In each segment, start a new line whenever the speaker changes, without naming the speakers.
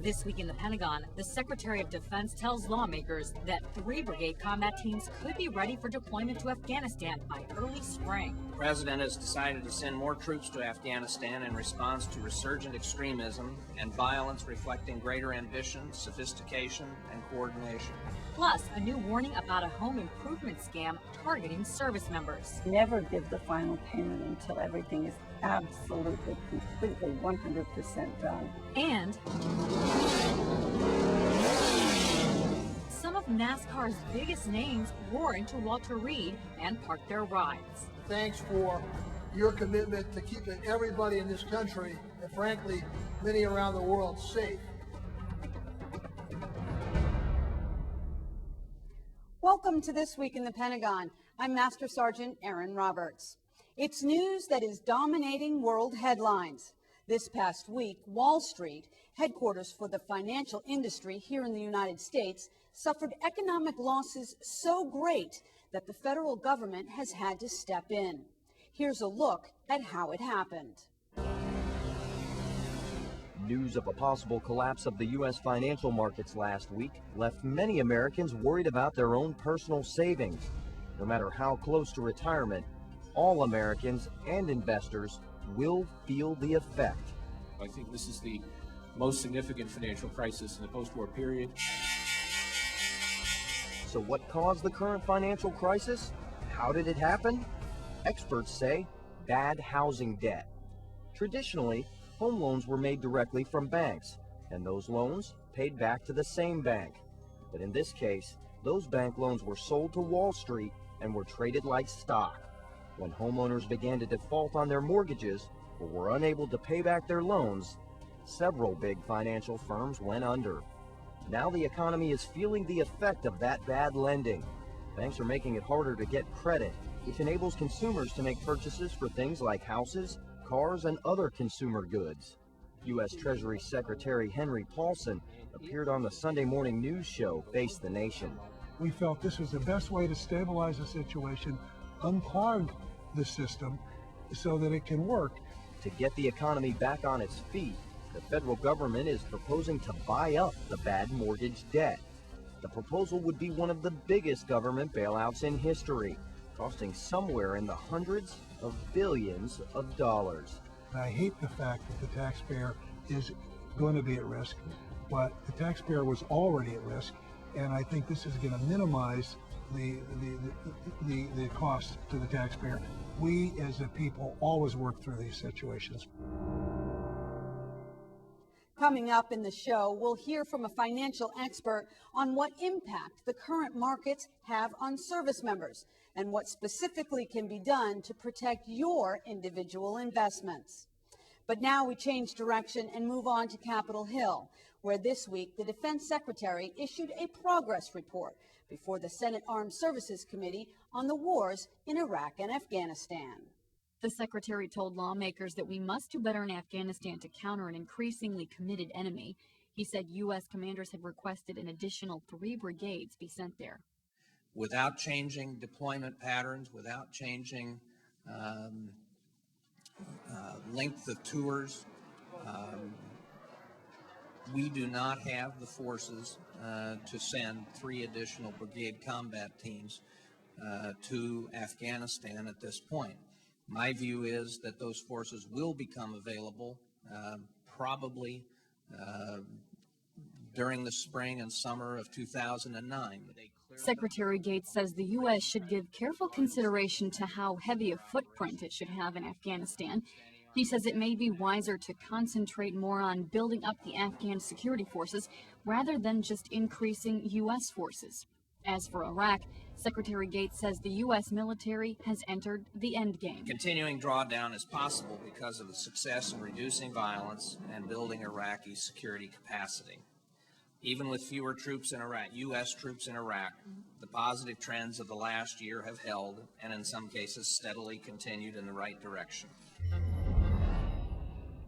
This week in the Pentagon, the Secretary of Defense tells lawmakers that 3 brigade combat teams could be ready for deployment to Afghanistan by early spring.
The President has decided to send more troops to Afghanistan in response to resurgent extremism and violence reflecting greater ambition, sophistication, and coordination.
Plus, a new warning about a home improvement scam targeting service members.
Never give the final payment until everything is absolutely, completely, 100% done.
And some of NASCAR's biggest names roaring to Walter Reed and park their rides.
Thanks for your commitment to keeping everybody in this country, and frankly, many around the world, safe.
Welcome to This Week in the Pentagon. I'm Master Sergeant Erin Roberts. It's news that is dominating world headlines. This past week, Wall Street, headquarters for the financial industry here in the United States, suffered economic losses so great that the federal government has had to step in. Here's a look at how it happened.
News of a possible collapse of the U.S. financial markets last week left many Americans worried about their own personal savings. No matter how close to retirement, all Americans and investors will feel the effect.
I think this is the most significant financial crisis in the post-war period.
So what caused the current financial crisis? How did it happen? Experts say bad housing debt. Traditionally, home loans were made directly from banks, and those loans paid back to the same bank. But in this case, those bank loans were sold to Wall Street and were traded like stock. When homeowners began to default on their mortgages or were unable to pay back their loans, several big financial firms went under. Now the economy is feeling the effect of that bad lending. Banks are making it harder to get credit, which enables consumers to make purchases for things like houses, cars, and other consumer goods. U.S. Treasury Secretary Henry Paulson appeared on the Sunday morning news show Face the Nation.
We felt this was the best way to stabilize the situation, unclog the system so that it can work.
To get the economy back on its feet, the federal government is proposing to buy up the bad mortgage debt. The proposal would be one of the biggest government bailouts in history, costing somewhere in the hundreds of billions of dollars.
I hate the fact that the taxpayer is going to be at risk, but the taxpayer was already at risk, and I think this is going to minimize the cost to the taxpayer. We as a people always work through these situations.
Coming up in the show, we'll hear from a financial expert on what impact the current markets have on service members and what specifically can be done to protect your individual investments. But now we change direction and move on to Capitol Hill, where this week the Defense Secretary issued a progress report before the Senate Armed Services Committee on the wars in Iraq and Afghanistan.
The secretary told lawmakers that we must do better in Afghanistan to counter an increasingly committed enemy. He said U.S. commanders have requested an additional 3 brigades be sent there.
Without changing deployment patterns, without changing length of tours, we do not have the forces to send 3 additional brigade combat teams to Afghanistan at this point. My view is that those forces will become available probably during the spring and summer of 2009.
Secretary Gates says the U.S. should give careful consideration to how heavy a footprint it should have in Afghanistan. He says it may be wiser to concentrate more on building up the Afghan security forces rather than just increasing U.S. forces. As for Iraq, Secretary Gates says the U.S. military has entered the endgame.
Continuing drawdown is possible because of the success in reducing violence and building Iraqi security capacity. Even with fewer troops in Iraq, U.S. troops in Iraq, the positive trends of the last year have held and in some cases steadily continued in the right direction.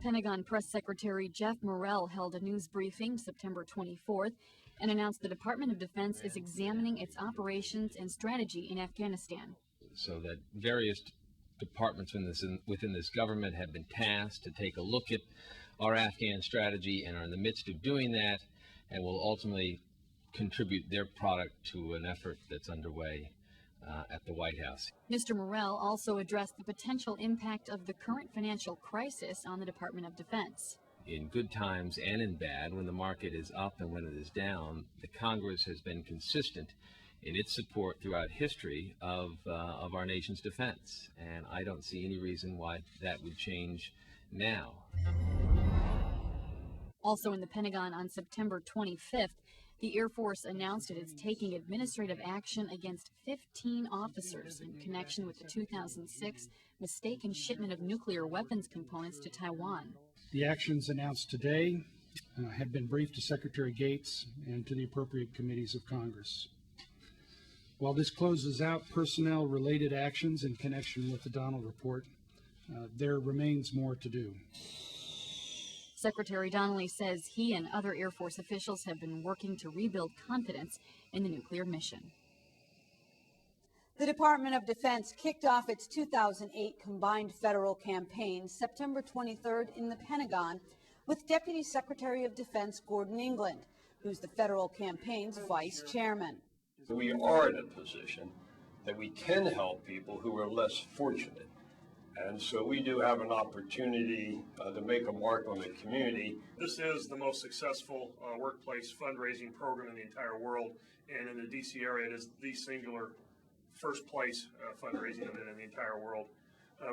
Pentagon Press Secretary Jeff Morrell held a news briefing September 24th and announced the Department of Defense is examining its operations and strategy in Afghanistan.
So that various departments within this government have been tasked to take a look at our Afghan strategy and are in the midst of doing that, and will ultimately contribute their product to an effort that's underway at the White House.
Mr. Morell also addressed the potential impact of the current financial crisis on the Department of Defense.
In good times and in bad, when the market is up and when it is down, the Congress has been consistent in its support throughout history of our nation's defense, and I don't see any reason why that would change now.
Also in the Pentagon on September 25th, the Air Force announced it is taking administrative action against 15 officers in connection with the 2006 mistaken shipment of nuclear weapons components to Taiwan.
The actions announced today have been briefed to Secretary Gates and to the appropriate committees of Congress. While this closes out personnel-related actions in connection with the Donald Report, there remains more to do.
Secretary Donnelly says he and other Air Force officials have been working to rebuild confidence in the nuclear mission.
The Department of Defense kicked off its 2008 combined federal campaign September 23rd in the Pentagon with Deputy Secretary of Defense Gordon England, who's the federal campaign's vice chairman.
We are in a position that we can help people who are less fortunate. And so we do have an opportunity to make a mark on the community.
This is the most successful workplace fundraising program in the entire world. And in the D.C. area, it is the singular first place fundraising event in the entire world.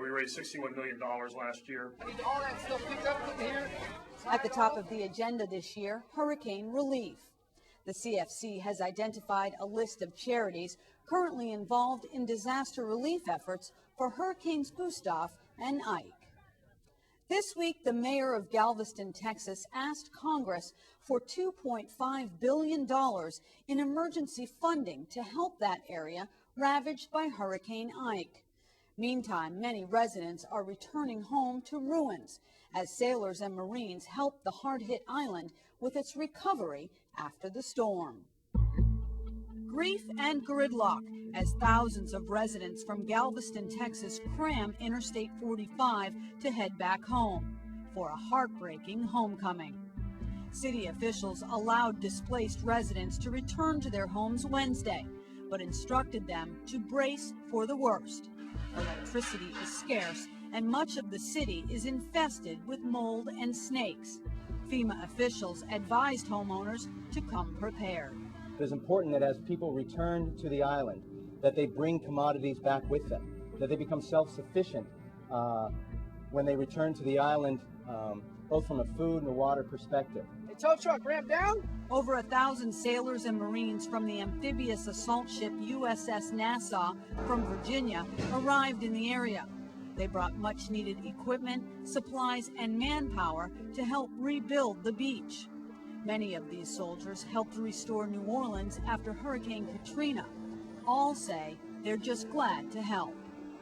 We raised $61 million last year.
All that stuff picked up from here.
At the top of the agenda this year, hurricane relief. The CFC has identified a list of charities currently involved in disaster relief efforts for Hurricanes Gustav and Ike. This week, the mayor of Galveston, Texas, asked Congress for $2.5 billion in emergency funding to help that area ravaged by Hurricane Ike. Meantime, many residents are returning home to ruins as sailors and Marines help the hard-hit island with its recovery after the storm. Grief and gridlock as thousands of residents from Galveston, Texas cram Interstate 45 to head back home for a heartbreaking homecoming. City officials allowed displaced residents to return to their homes Wednesday, but instructed them to brace for the worst. Electricity is scarce and much of the city is infested with mold and snakes. FEMA officials advised homeowners to come prepared.
It is important that as people return to the island, that they bring commodities back with them, that they become self-sufficient when they return to the island, both from a food and a water perspective.
Hey, tow truck, ramp down.
Over 1,000 sailors and Marines from the amphibious assault ship USS Nassau from Virginia arrived in the area. They brought much-needed equipment, supplies, and manpower to help rebuild the beach. Many of these soldiers helped restore New Orleans after Hurricane Katrina. All say they're just glad to help.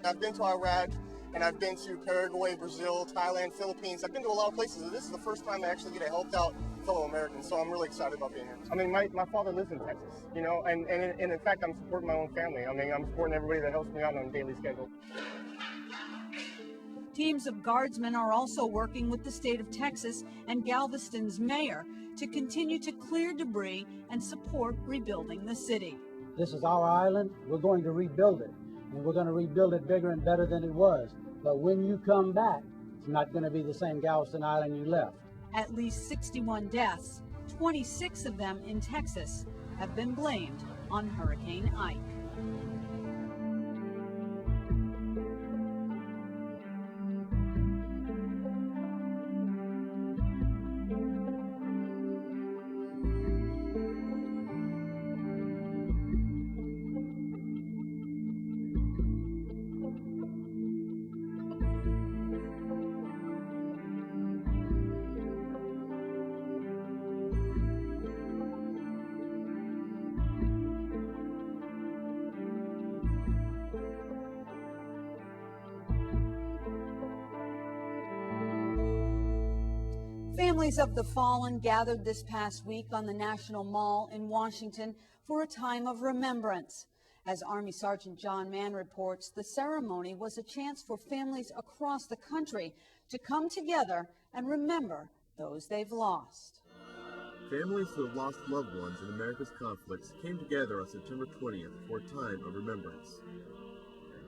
I've been to Iraq, and I've been to Paraguay, Brazil, Thailand, Philippines. I've been to a lot of places, and this is the first time I actually get to help out fellow Americans, so I'm really excited about being here. I mean, my father lives in Texas, you know, and in fact, I'm supporting my own family. I mean, I'm supporting everybody that helps me out on a daily schedule.
Teams of guardsmen are also working with the state of Texas and Galveston's mayor to continue to clear debris and support rebuilding the city.
This is our island. We're going to rebuild it, and we're going to rebuild it bigger and better than it was. But when you come back, it's not going to be the same Galveston Island you left.
At least 61 deaths, 26 of them in Texas, have been blamed on Hurricane Ike. Families of the fallen gathered this past week on the National Mall in Washington for a time of remembrance. As Army Sergeant John Mann reports, the ceremony was a chance for families across the country to come together and remember those they've lost.
Families who have lost loved ones in America's conflicts came together on September 20th for a time of remembrance.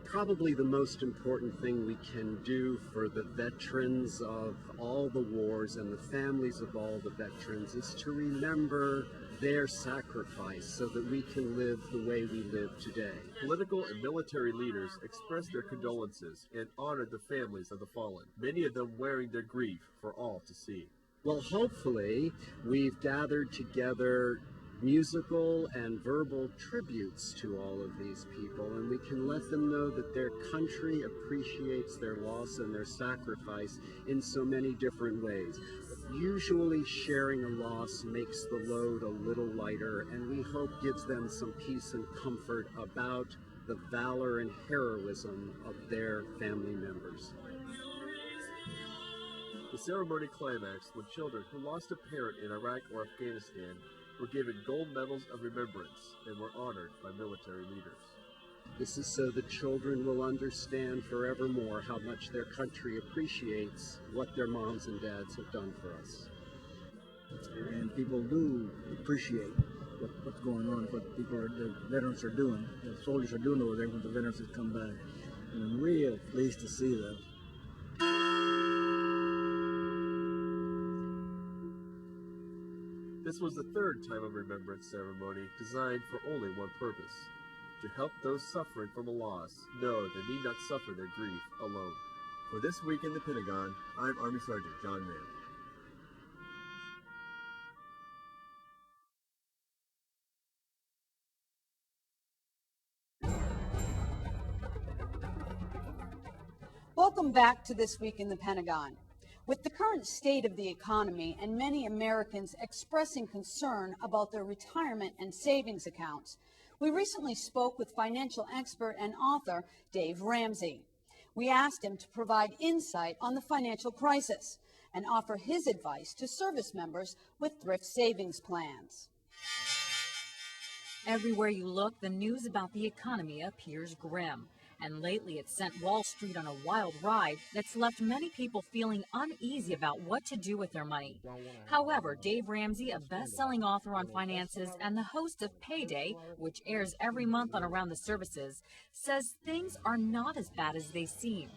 Probably the most important thing we can do for the veterans of all the wars and the families of all the veterans is to remember their sacrifice so that we can live the way we live today.
Political and military leaders expressed their condolences and honored the families of the fallen, many of them wearing their grief for all to see.
Well, hopefully, we've gathered together musical and verbal tributes to all of these people, and we can let them know that their country appreciates their loss and their sacrifice in so many different ways. Usually sharing a loss makes the load a little lighter, and we hope gives them some peace and comfort about the valor and heroism of their family members.
The ceremony climaxed when children who lost a parent in Iraq or Afghanistan were given gold medals of remembrance and were honored by military leaders.
This is so the children will understand forevermore how much their country appreciates what their moms and dads have done for us.
And people do appreciate what's going on, what the veterans are doing, the soldiers are doing over there when the veterans have come back. And I'm real pleased to see that.
This was the third time of remembrance ceremony designed for only one purpose: to help those suffering from a loss know they need not suffer their grief alone. For This Week in the Pentagon, I'm Army Sergeant John Mann.
Welcome back to This Week in the Pentagon. With the current state of the economy and many Americans expressing concern about their retirement and savings accounts, we recently spoke with financial expert and author Dave Ramsey. We asked him to provide insight on the financial crisis and offer his advice to service members with thrift savings plans.
Everywhere you look, the news about the economy appears grim. And lately it's sent Wall Street on a wild ride that's left many people feeling uneasy about what to do with their money. However, Dave Ramsey, a best-selling author on finances and the host of Payday, which airs every month on Around the Services, says things are not as bad as they seem.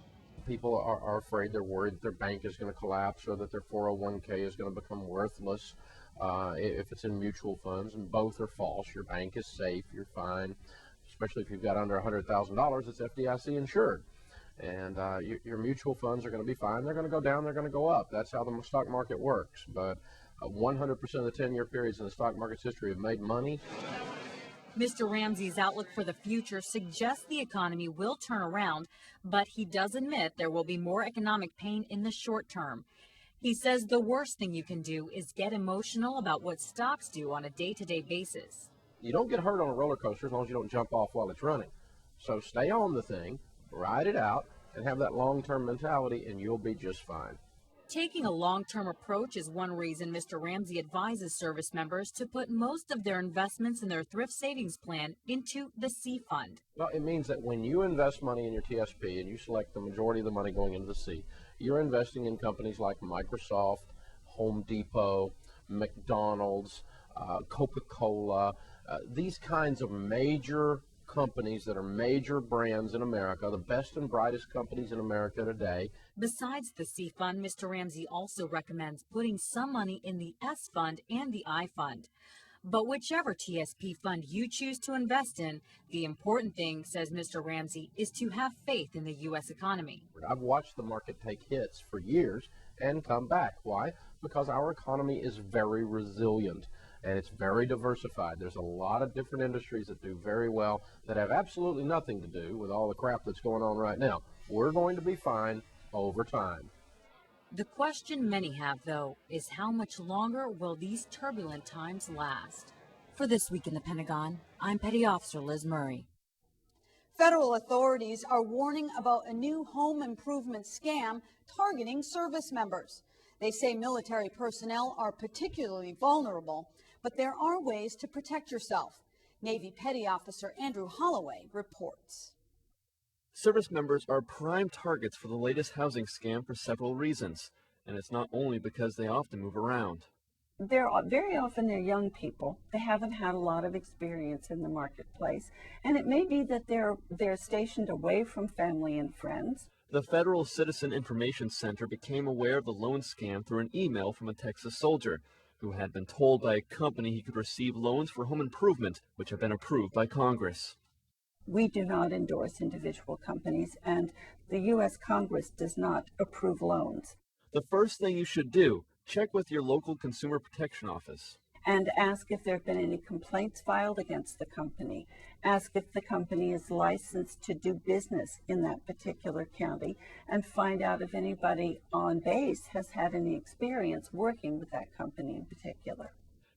People are afraid, they're worried that their bank is going to collapse or that their 401k is going to become worthless if it's in mutual funds, and both are false. Your bank is safe, you're fine. Especially if you've got under $100,000, it's FDIC insured. And your mutual funds are going to be fine. They're going to go down, they're going to go up. That's how the stock market works. But 100% of the 10-year periods in the stock market's history have made money.
Mr. Ramsey's outlook for the future suggests the economy will turn around, but he does admit there will be more economic pain in the short term. He says the worst thing you can do is get emotional about what stocks do on a day-to-day basis.
You don't get hurt on a roller coaster as long as you don't jump off while it's running. So stay on the thing, ride it out, and have that long-term mentality, and you'll be just fine.
Taking a long-term approach is one reason Mr. Ramsey advises service members to put most of their investments in their thrift savings plan into the C Fund.
Well, it means that when you invest money in your TSP and you select the majority of the money going into the C, you're investing in companies like Microsoft, Home Depot, McDonald's, Coca-Cola, these kinds of major companies that are major brands in America, the best and brightest companies in America today.
Besides the C Fund, Mr. Ramsey also recommends putting some money in the S Fund and the I Fund. But whichever TSP fund you choose to invest in, the important thing, says Mr. Ramsey, is to have faith in the U.S. economy.
I've watched the market take hits for years and come back. Why? Because our economy is very resilient. And it's very diversified. There's a lot of different industries that do very well that have absolutely nothing to do with all the crap that's going on right now. We're going to be fine over time.
The question many have, though, is how much longer will these turbulent times last? For This Week in the Pentagon, I'm Petty Officer Liz Murray.
Federal authorities are warning about a new home improvement scam targeting service members. They say military personnel are particularly vulnerable, but there are ways to protect yourself. Navy Petty Officer Andrew Holloway reports.
Service members are prime targets for the latest housing scam for several reasons. and it's not only because they often move around.
Very often they're young people. They haven't had a lot of experience in the marketplace, and it may be that they're stationed away from family and friends.
The Federal Citizen Information Center became aware of the loan scam through an email from a Texas soldier who had been told by a company he could receive loans for home improvement, which have been approved by Congress.
We do not endorse individual companies, and the U.S. Congress does not approve loans.
The first thing you should do, check with your local Consumer Protection Office.
And ask if there have been any complaints filed against the company. Ask if the company is licensed to do business in that particular county, and find out if anybody on base has had any experience working with that company in particular.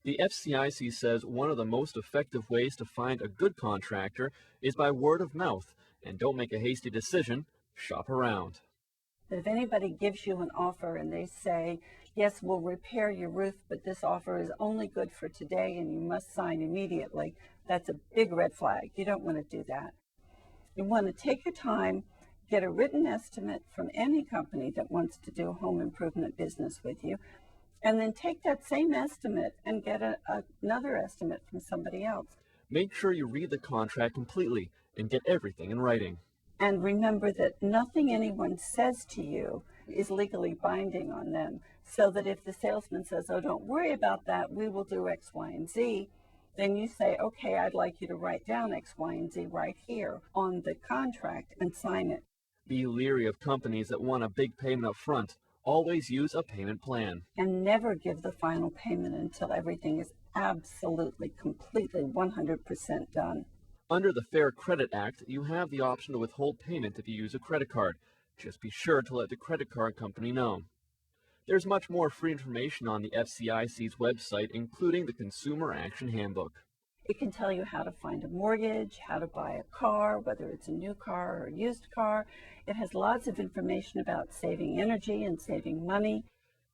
The FCIC says one of the most effective ways to find a good contractor is by word of mouth, and don't make a hasty decision, shop around.
That if anybody gives you an offer and they say, yes, we'll repair your roof, but this offer is only good for today and you must sign immediately, that's a big red flag. You don't want to do that. You want to take your time, get a written estimate from any company that wants to do a home improvement business with you, and then take that same estimate and get another estimate from somebody else.
Make sure you read the contract completely and get everything in writing.
And remember that nothing anyone says to you is legally binding on them, so that if the salesman says, oh, don't worry about that, we will do X, Y, and Z, then you say, okay, I'd like you to write down X, Y, and Z right here on the contract and sign it.
Be leery of companies that want a big payment up front. Always use a payment plan.
And never give the final payment until everything is absolutely, completely, 100% done.
Under the Fair Credit Act, you have the option to withhold payment if you use a credit card. Just be sure to let the credit card company know. There's much more free information on the FCIC's website, including the Consumer Action Handbook.
It can tell you how to find a mortgage, how to buy a car, whether it's a new car or a used car. It has lots of information about saving energy and saving money.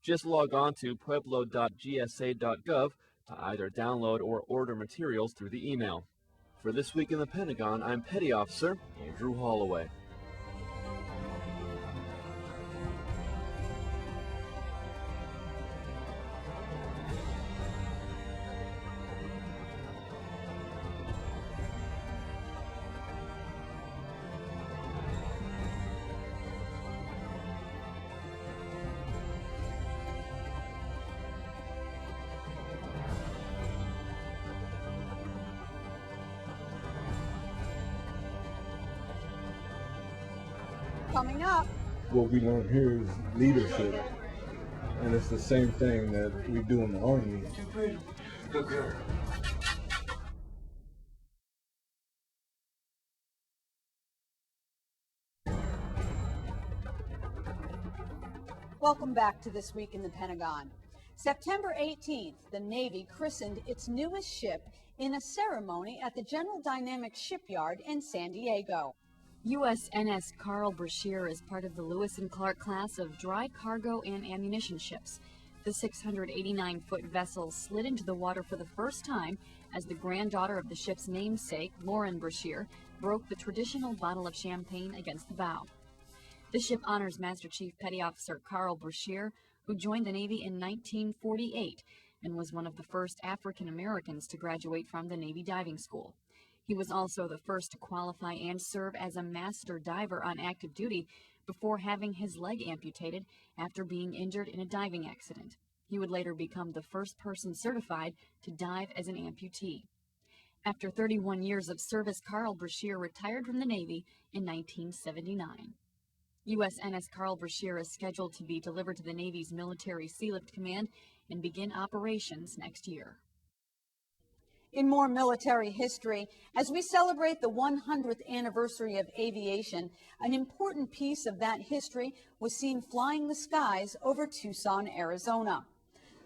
Just log on to pueblo.gsa.gov to either download or order materials through the email. For This Week in the Pentagon, I'm Petty Officer Andrew Holloway.
Coming up.
What we learn here is leadership, and it's the same thing that we do in the Army.
Good girl.
Welcome back to This Week in the Pentagon. September 18th, the Navy christened its newest ship in a ceremony at the General Dynamics shipyard in San Diego.
USNS Carl Brashear is part of the Lewis and Clark class of dry cargo and ammunition ships. The 689-foot vessel slid into the water for the first time as the granddaughter of the ship's namesake, Lauren Brashear, broke the traditional bottle of champagne against the bow. The ship honors Master Chief Petty Officer Carl Brashear, who joined the Navy in 1948 and was one of the first African Americans to graduate from the Navy diving school. He was also the first to qualify and serve as a master diver on active duty before having his leg amputated after being injured in a diving accident. He would later become the first person certified to dive as an amputee. After 31 years of service, Carl Brashear retired from the Navy in 1979. USNS Carl Brashear is scheduled to be delivered to the Navy's Military Sealift Command and begin operations next year.
In more military history, as we celebrate the 100th anniversary of aviation, an important piece of that history was seen flying the skies over Tucson, Arizona.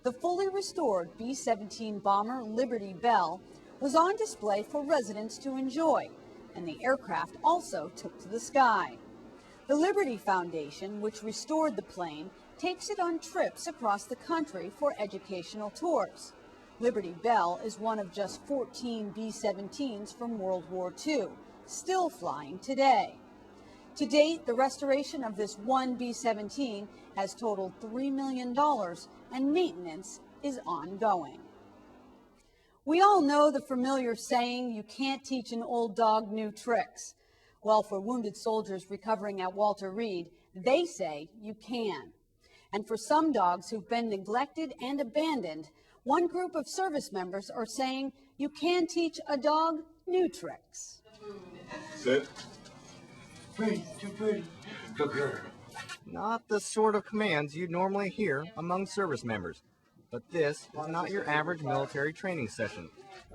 The fully restored B-17 bomber Liberty Bell was on display for residents to enjoy, and the aircraft also took to the sky. The Liberty Foundation, which restored the plane, takes it on trips across the country for educational tours. Liberty Bell is one of just 14 B-17s from World War II, still flying today. To date, the restoration of this one B-17 has totaled $3 million, and maintenance is ongoing. We all know the familiar saying, you can't teach an old dog new tricks. Well, for wounded soldiers recovering at Walter Reed, they say you can. And for some dogs who've been neglected and abandoned, one group of service members are saying you can teach a dog new tricks.
Sit.
Pretty, too pretty.
Good girl.
Not the sort of commands you'd normally hear among service members. But this is not your average military training session.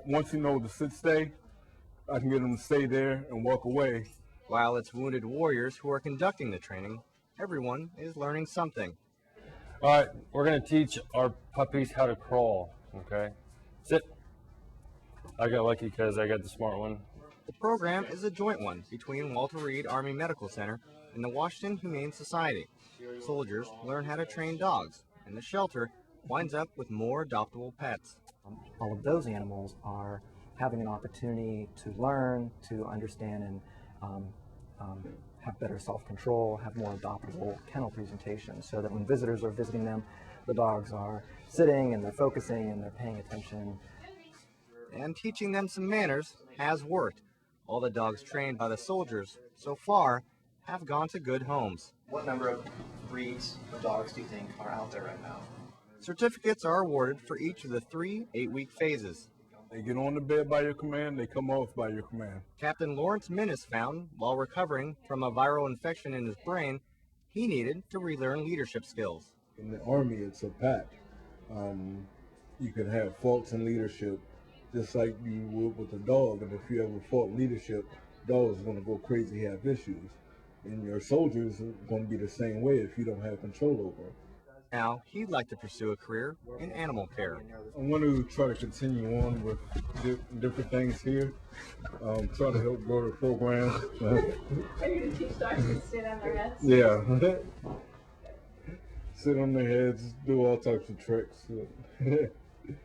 Once you know the sit stay, I can get them to stay there and walk away.
While it's wounded warriors who are conducting the training, everyone is learning something.
All right, we're going to teach our puppies how to crawl, okay? Sit. I got lucky because I got the smart one.
The program is a joint one between Walter Reed Army Medical Center and the Washington Humane Society. Soldiers learn how to train dogs, and the shelter winds up with more adoptable pets.
All of those animals are having an opportunity to learn, to understand, and have better self-control, have more adoptable kennel presentations, so that when visitors are visiting them, the dogs are sitting and they're focusing and they're paying attention.
And teaching them some manners has worked. All the dogs trained by the soldiers so far have gone to good homes.
What number of breeds of dogs do you think are out there right now?
Certificates are awarded for each of the 3 8-week phases.
They get on the bed by your command, they come off by your command.
Captain Lawrence Minnis found, while recovering from a viral infection in his brain, he needed to relearn leadership skills.
In the Army, it's a pack. You can have faults in leadership, just like you would with a dog. And if you ever fought leadership, dogs are going to go crazy, have issues. And your soldiers are going to be the same way if you don't have control over them.
Now, he'd like to pursue a career in animal care.
I want to try to continue on with different things here. Try to help grow the program.
Are you going to teach dogs to sit on their heads?
Yeah. Sit on their heads, do all types of tricks.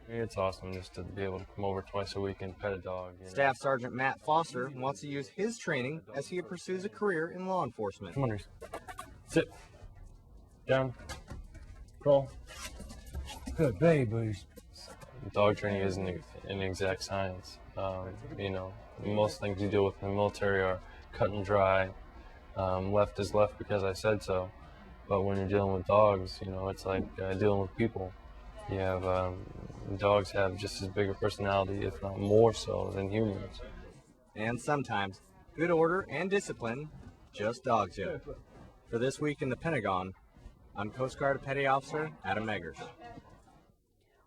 It's awesome just to be able to come over twice a week and pet a dog. You know?
Staff Sergeant Matt Foster wants to use his training as he pursues a career in law enforcement.
Come on, Reese. Sit. Down. Crawl.
Good babies.
Dog training isn't an exact science. You know, most things you deal with in the military are cut and dry. Left is left because I said so. But when you're dealing with dogs, you know, it's like dealing with people. You have dogs have just as big a personality, if not more so, than humans.
And sometimes good order and discipline just dogs do. For This Week in the Pentagon, I'm Coast Guard Petty Officer Adam Eggers.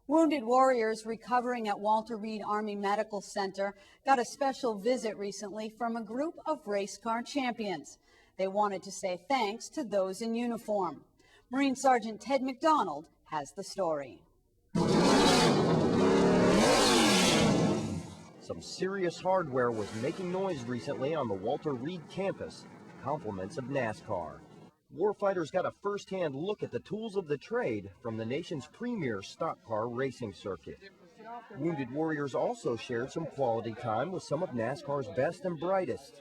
Wounded warriors recovering at Walter Reed Army Medical Center got a special visit recently from a group of race car champions. They wanted to say thanks to those in uniform. Marine Sergeant Ted McDonald has the story.
Some serious hardware was making noise recently on the Walter Reed campus, compliments of NASCAR. Warfighters got a first-hand look at the tools of the trade from the nation's premier stock car racing circuit. Wounded warriors also shared some quality time with some of NASCAR's best and brightest.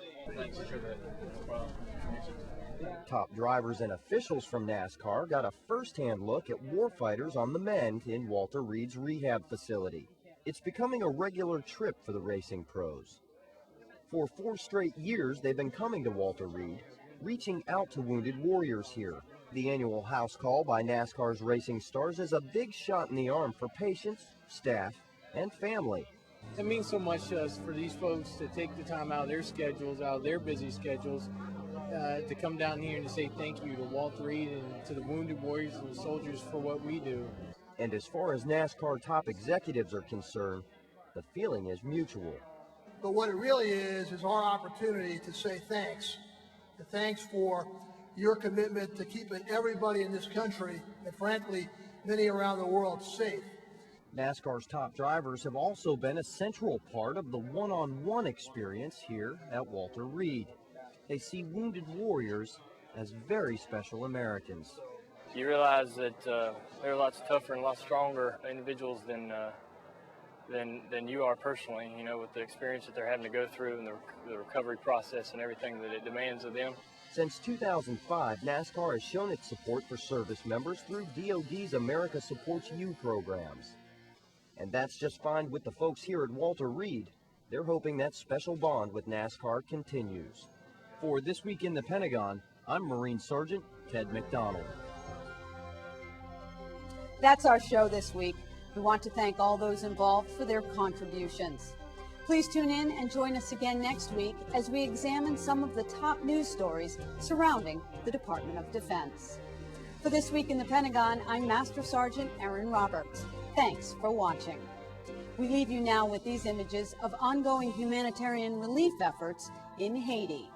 Top drivers and officials from NASCAR got a first-hand look at warfighters on the mend in Walter Reed's rehab facility. It's becoming a regular trip for the racing pros. For 4 straight years, they've been coming to Walter Reed, reaching out to wounded warriors here. The annual house call by NASCAR's racing stars is a big shot in the arm for patients, staff, and family.
It means so much to us for these folks to take the time out of their schedules, out of their busy schedules, to come down here and to say thank you to Walter Reed and to the wounded warriors and the soldiers for what we do.
And as far as NASCAR top executives are concerned, the feeling is mutual.
But what it really is our opportunity to say thanks. Thanks for your commitment to keeping everybody in this country, and frankly, many around the world, safe.
NASCAR's top drivers have also been a central part of the one-on-one experience here at Walter Reed. They see wounded warriors as very special Americans.
You realize that they're lots tougher and a lot stronger individuals than you are personally, you know, with the experience that they're having to go through and the recovery process and everything that it demands of them.
Since 2005, NASCAR has shown its support for service members through DoD's America Supports You programs. And that's just fine with the folks here at Walter Reed. They're hoping that special bond with NASCAR continues. For This Week in the Pentagon, I'm Marine Sergeant Ted McDonald.
That's our show this week. We want to thank all those involved for their contributions. Please tune in and join us again next week as we examine some of the top news stories surrounding the Department of Defense. For This Week in the Pentagon, I'm Master Sergeant Erin Roberts. Thanks for watching. We leave you now with these images of ongoing humanitarian relief efforts in Haiti.